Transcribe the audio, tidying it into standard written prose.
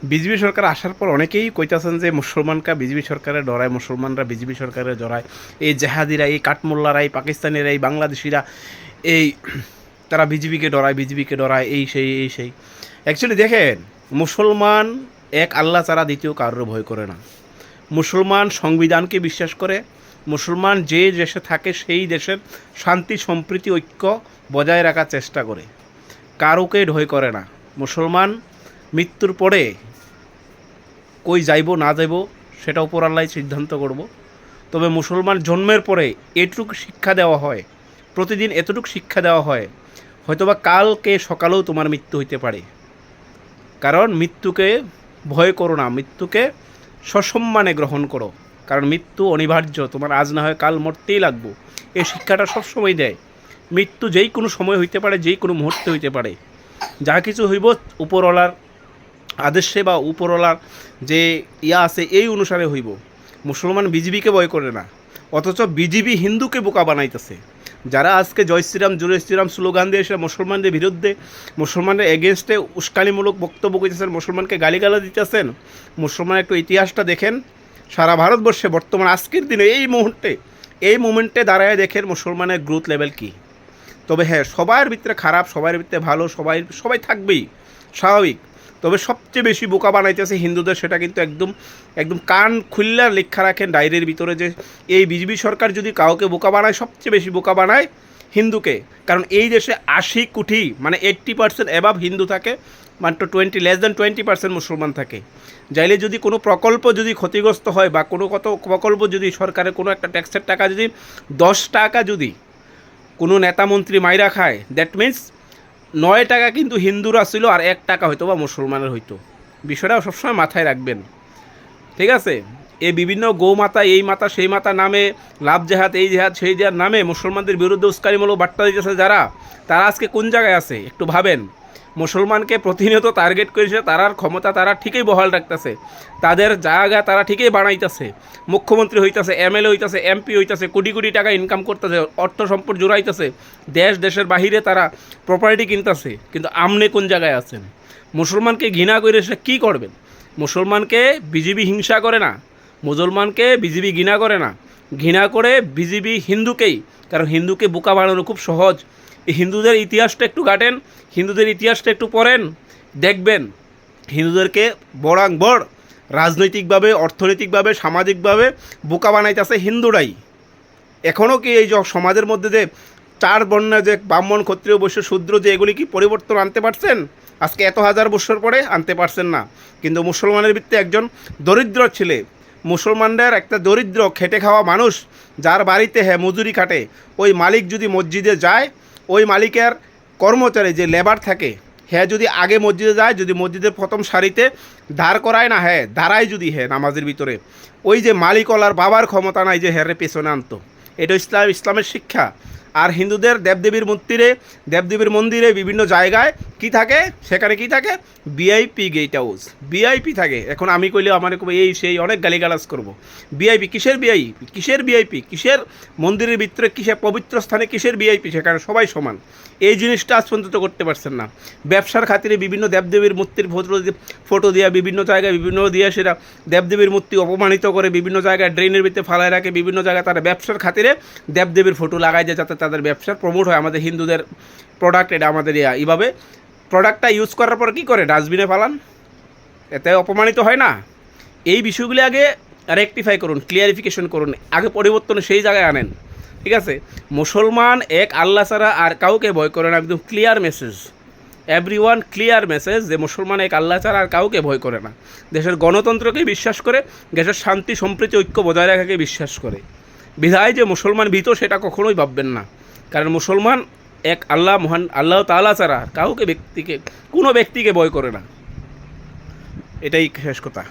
BJP সরকার আসার পর অনেকেই কইতাছেন যে মুসলমানরা বিজেপি সরকারে ডরায়, মুসলমানরা বিজেপি সরকারে ডরায়, এই জেহাদিরা, এই কাঠমোল্লারা, এই পাকিস্তানিরা, এই বাংলাদেশিরা, এই তারা বিজেপিকে ডরায়, এই সেই। অ্যাকচুয়ালি দেখেন, মুসলমান এক আল্লাহ ছাড়া দ্বিতীয় কারোর ভয় করে না। মুসলমান সংবিধানকে বিশ্বাস করে, মুসলমান যে দেশে থাকে সেই দেশের শান্তি সম্প্রীতি ঐক্য বজায় রাখার চেষ্টা করে, কারোকে ভয় করে না। মুসলমান মৃত্যুর পরে কই যাইব না যাইব সেটা উপর আল্লাহ সিদ্ধান্ত করব। তবে মুসলমান জন্মের পরে এটুকু শিক্ষা দেওয়া হয়, প্রতিদিন এতটুকু শিক্ষা দেওয়া হয়, হয়তোবা কালকে সকালেও তোমার মৃত্যু হইতে পারে। কারণ মৃত্যুকে ভয় করো না, মৃত্যুকে সসম্মানে গ্রহণ করো, কারণ মৃত্যু অনিবার্য, তোমার আজ না হয় কাল মরতেই লাগবো। এই শিক্ষাটা সবসময় দেয়। মৃত্যু যেই কোনো সময় হইতে পারে, যেই কোনো মুহূর্তে হইতে পারে। যা কিছু হইব উপরওয়ালার আদেশে বা উপরওয়ালার যে আছে এই অনুসারে হইব। মুসলমান বিজেপিকে ভয় করে না, অথচ বিজেপি হিন্দুকে বোকা বানাইতেছে। যারা আজকে জয় শ্রীরাম স্লোগান দিয়ে এসে মুসলমানদের বিরুদ্ধে, মুসলমানদের এগেনস্টে উস্কানিমূলক বক্তব্য করতেছেন, মুসলমানকে গালিগালা দিতেছেন, মুসলমান একটু ইতিহাসটা দেখেন। সারা ভারতবর্ষে বর্তমান আজকের দিনে এই মোমেন্টে দাঁড়ায় দেখেন মুসলমানের গ্রোথ লেভেল কী। তবে হ্যাঁ, সবার ভিতরে খারাপ, সবার ভিতরে ভালো, সবাই থাকবেই, স্বাভাবিক। তবে সবচেয়ে বেশি বোকা বানাইতেছে হিন্দুদের, সেটা কিন্তু একদম কান খুললে লেখা রাখেন ডায়েরির ভিতরে যে এই বিজেপি সরকার যদি কাউকে বোকা বানায়, সবচেয়ে বেশি বোকা বানায় হিন্দুকে। কারণ এই দেশে 80 কোটি মানে 80% অ্যাবাভ হিন্দু থাকে, মাত্র লেস দ্যান 20% মুসলমান থাকে। যাইলে যদি কোনো প্রকল্প যদি ক্ষতিগ্রস্ত হয় বা কোনো প্রকল্প যদি সরকারের কোনো একটা ট্যাক্সের টাকা যদি 10 টাকা যদি কোনো নেতা মন্ত্রী মাইরা খায়, দ্যাট মিন্স 9 টাকা কিন্তু হিন্দুরা ছিল আর 1 টাকা হয়তো বা মুসলমানের হইতো। বিষয়টা সবসময় মাথায় রাখবেন, ঠিক আছে? এই বিভিন্ন গৌমাতা, এই মাতা সেই মাতা নামে, লাভ জেহাদ, এই জেহাদ সেই জেহাদ নামে মুসলমানদের বিরুদ্ধে উস্কানিমূলক বার্তা দিতেছে তারা আজকে কোন জায়গায় আছে একটু ভাবেন। মুসলমানকে প্রতিনিয়ত টার্গেট করেছে, তারার ক্ষমতা তারা ঠিকই বহাল রাখতেছে, তাদের জায়গা তারা ঠিকই বানাইতেছে, মুখ্যমন্ত্রী হইতেছে, এমএলএ হইতেছে, এমপি হইতেছে, কোটি কোটি টাকা ইনকাম করতেছে, অর্থ সম্পদ জোড়াইতেছে, দেশের বাহিরে তারা প্রপার্টি কিনতেছে। কিন্তু আমনে কোন জায়গায় আছেন? মুসলমানকে ঘৃণা করে সে কী করবেন? মুসলমানকে বিজেপি হিংসা করে না, মুসলমানকে বিজেপি ঘৃণা করে না, ঘৃণা করে বিজেপি হিন্দুকেই। কারণ হিন্দুকে বোকা বানানো খুব সহজ। এই হিন্দুদের ইতিহাসটা একটু ঘাটেন, হিন্দুদের ইতিহাসটা একটু পড়েন, দেখবেন হিন্দুদেরকে বড় রাজনৈতিকভাবে, অর্থনৈতিকভাবে, সামাজিকভাবে বোকা বানাইতেছে হিন্দুরাই। এখনও কি এই যে সমাজের মধ্যে যে 4 বর্ণ, যে ব্রাহ্মণ, ক্ষত্রিয়, বৈশ্য, শূদ্র, যে এগুলি কি পরিবর্তন আনতে পারছেন? আজকে এত হাজার বছর পরে আনতে পারছেন না। কিন্তু মুসলমানের ভিত্তিতে একজন দরিদ্র ছেলে, মুসলমানদের একটা দরিদ্র খেটে খাওয়া মানুষ, যার বাড়িতে মজুরি খাটে, ওই মালিক যদি মসজিদে যায়, ওই মালিকের কর্মচারী যে লেবার থাকে, যদি আগে মসজিদে যায়, যদি মসজিদের প্রথম সারিতে দাঁড় করায় না, দাঁড়ায় যদি নামাজের ভিতরে, ওই যে মালিকওয়ালার বাবার ক্ষমতা নাই যে পেছনে আনতো। এটা ইসলামের শিক্ষা। আর হিন্দুদের দেবদেবীর মন্দিরে বিভিন্ন জায়গায় কি থাকে, সেখানে কি থাকে? ভিআইপি গেট হাউস, ভিআইপি থাকে। এখন আমি কইলে আমার এই সেই অনেক গালিগালাজ করবো। ভিআইপি কিসের ভিআইপি? কিসের মন্দিরের ভিতরে, কিসের পবিত্র স্থানে কিসের ভিআইপি? সেখানে সবাই সমান। এই জিনিসটা আজ পর্যন্ত করতে পারছেন না। ব্যবসার খাতিরে বিভিন্ন দেবদেবীর মূর্তির ফটো দেওয়া, বিভিন্ন জায়গায় বিভিন্ন দিয়ে সেটা দেবদেবীর মূর্তি অপমানিত করে, বিভিন্ন জায়গায় ড্রেনের ভিতরে ফালায় রাখে, বিভিন্ন জায়গায় তারা ব্যবসার খাতিরে দেবদেবীর ফটো লাগায় যায়, যাতে তাদের ব্যবসার প্রমোট হয়। আমাদের হিন্দুদের প্রোডাক্ট এটা, আমাদের এইভাবে প্রোডাক্টটা ইউজ করার পর কী করে? ডাস্টবিনে ফালান, এতে অপমানিত হয় না? এই বিষয়গুলি আগে রেকটিফাই করুন, ক্লিয়ারিফিকেশন করুন, আগে পরিবর্তন সেই জায়গায় আনেন, ঠিক আছে? মুসলমান এক আল্লাহ ছাড়া আর কাউকে ভয় করে না। একদম clear message, everyone clear message যে মুসলমান এক আল্লাহ ছাড়া আর কাউকে ভয় করে না। দেশের গণতন্ত্রকে বিশ্বাস করে, দেশের শান্তি সম্প্রীতি ঐক্য বজায় রাখাকে বিশ্বাস করে। বিধায় যে মুসলমান ভীত সেটা কখনোই ভাববেন না। কারণ মুসলমান এক আল্লাহ, মহান আল্লাহ তাআলা ছাড়া কাউকে কোনো ব্যক্তিকে ভয় করে না। এটাই শেষ কথা।